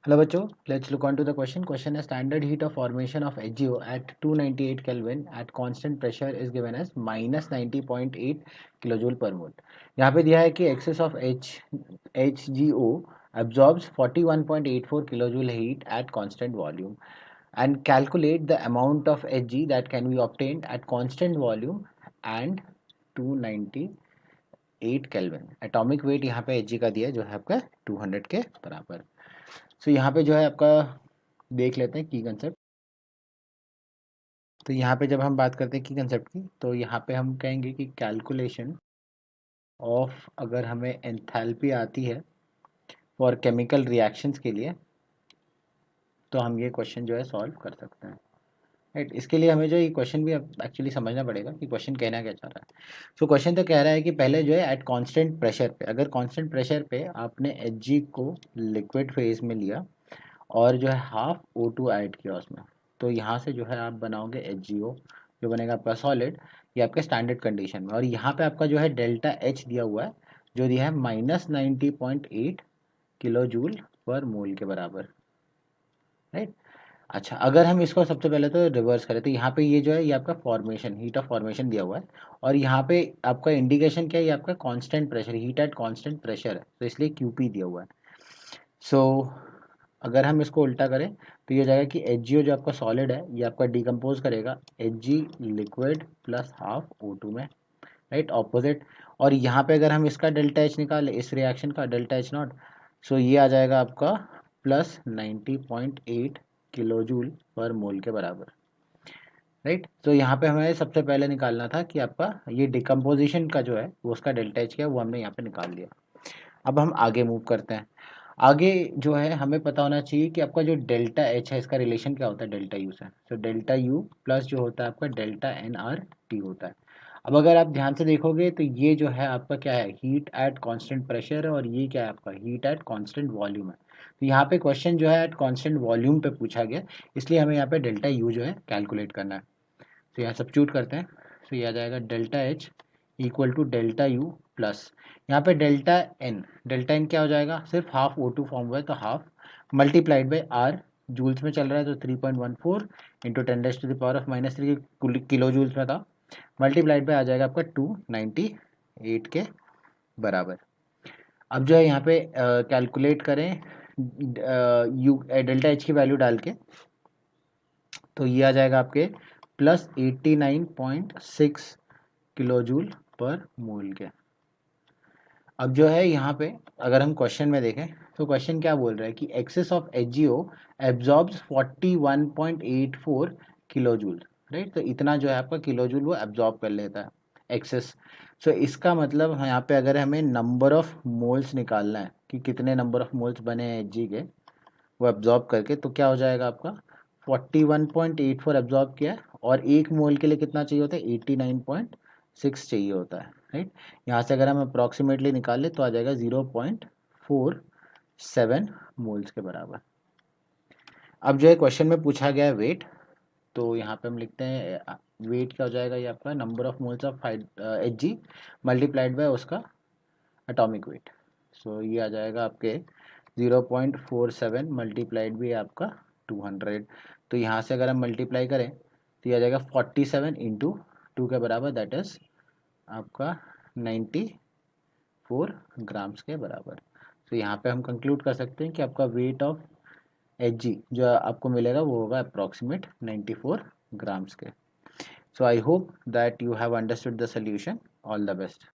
Hello bachcho, let's look on to the question. Question is standard heat of formation of HGO at 298 Kelvin at constant pressure is given as minus 90.8 kilojoule per mole. यहाँ पे दिया है कि excess of HGO absorbs 41.84 kilojoule heat at constant volume and calculate the amount of Hg that can be obtained at constant volume and 298 Kelvin. Atomic weight यहाँ पे Hg का दिया है जो है आपका 200 के बराबर. सो यहाँ पे जो है आपका देख लेते हैं की कंसेप्ट. तो यहाँ पे जब हम बात करते हैं की कंसेप्ट की तो यहाँ पे हम कहेंगे कि कैलकुलेशन ऑफ अगर हमें एंथैल्पी आती है फॉर केमिकल रिएक्शंस के लिए तो हम ये क्वेश्चन जो है सॉल्व कर सकते हैं. राइट, इसके लिए हमें जो ये क्वेश्चन भी एक्चुअली समझना पड़ेगा कि क्वेश्चन कहना क्या चाह रहा है. सो क्वेश्चन तो कह रहा है कि पहले जो है एट कांस्टेंट प्रेशर पे, अगर कांस्टेंट प्रेशर पे आपने Hg को लिक्विड फेज में लिया और जो है हाफ O2 ऐड किया उसमें, तो यहाँ से जो है आप बनाओगे HGO जो बनेगा आपका सॉलिड, ये आपके स्टैंडर्ड कंडीशन में. और यहाँ पे आपका जो है डेल्टा H दिया हुआ है जो दिया है -90.8 किलो जूल पर मोल के बराबर. राइट. अच्छा, अगर हम इसको सबसे पहले तो रिवर्स करें तो यहाँ पे ये जो है ये आपका फॉर्मेशन, हीट ऑफ फॉर्मेशन दिया हुआ है और यहाँ पे आपका इंडिकेशन क्या है, ये आपका constant pressure, heat at constant pressure है तो इसलिए QP दिया हुआ है. सो अगर हम इसको उल्टा करें तो ये हो जाएगा कि HGO जो आपका सॉलिड है ये आपका डिकम्पोज करेगा Hg liquid plus half O2 में. Right, opposite. और यहाँ पे अगर हम इसका डेल्टा H निकालें, इस रिएक्शन का डेल्टा H नॉट, सो ये आ जाएगा आपका प्लस 90.8 किलो जूल पर मोल के बराबर. राइट, तो यहाँ पे हमें सबसे पहले निकालना था कि आपका ये डिकम्पोजिशन का जो है वो उसका डेल्टा H क्या है वो हमने यहाँ पे निकाल लिया. अब हम आगे मूव करते हैं. आगे जो है हमें पता होना चाहिए कि आपका जो डेल्टा H है इसका रिलेशन क्या होता है डेल्टा U से. तो डेल्टा U प्लस जो होता है आपका डेल्टा nRT होता है. अब अगर आप ध्यान से देखोगे तो ये जो है आपका क्या है, हीट एट कांस्टेंट प्रेशर है और ये क्या है आपका हीट एट कांस्टेंट वॉल्यूम है. तो यहाँ पे क्वेश्चन जो है एट कांस्टेंट वॉल्यूम पे पूछा गया, इसलिए हमें यहाँ पे डेल्टा U जो है कैलकुलेट करना है. तो यहाँ सब्स्टिट्यूट करते हैं. तो ये आ जाएगा delta H equal to delta U plus यहाँ पे डेल्टा एन क्या हो जाएगा, सिर्फ हाफ O2 फॉर्म हुआ है तो half multiplied by R, joules में चल रहा है तो 3.14 इंटू 10⁻³ किलो जूल्स में था, मल्टीप्लाइड बाई आ जाएगा आपका 298 के बराबर. अब जो है यहाँ पे कैलकुलेट करें यू डेल्टा एच की वैल्यू डाल के तो ये आ जाएगा आपके प्लस 89.6 किलो जूल पर मोल के. अब जो है यहाँ पे अगर हम क्वेश्चन में देखें तो क्वेश्चन क्या बोल रहा है कि excess of HGO absorbs 41.84 kilo joule. Right, तो इतना जो है आपका किलो जूल वो एब्जॉर्ब कर लेता है एक्सेस. सो इसका मतलब यहाँ पे अगर हमें नंबर ऑफ मोल्स निकालना है कि कितने नंबर ऑफ मोल्स बने हैं Hg के वो एब्जॉर्ब करके, तो क्या हो जाएगा आपका 41.84 एब्जॉर्ब किया है और एक मोल के लिए कितना चाहिए होता है 89.6 चाहिए होता है. राइट, यहाँ से अगर हम अप्रॉक्सीमेटली निकालें तो आ जाएगा 0.47 मोल्स के बराबर. अब जो है क्वेश्चन में पूछा गया है वेट, तो यहाँ पे हम लिखते हैं वेट क्या हो जाएगा, ये आपका number of moles of Hg multiplied by उसका एटॉमिक वेट. सो ये आ जाएगा आपके 0.47 मल्टीप्लाइड भी आपका 200. तो यहाँ से अगर हम मल्टीप्लाई करें तो ये आ जाएगा 47 इंटू 2 के बराबर, दैट इज आपका 94 ग्राम्स के बराबर. तो यहाँ पे हम कंक्लूड कर सकते हैं कि आपका वेट ऑफ Hg जो आपको मिलेगा वो होगा अप्रॉक्सीमेट 94 ग्राम्स के. So I hope that you have understood the solution. All the best.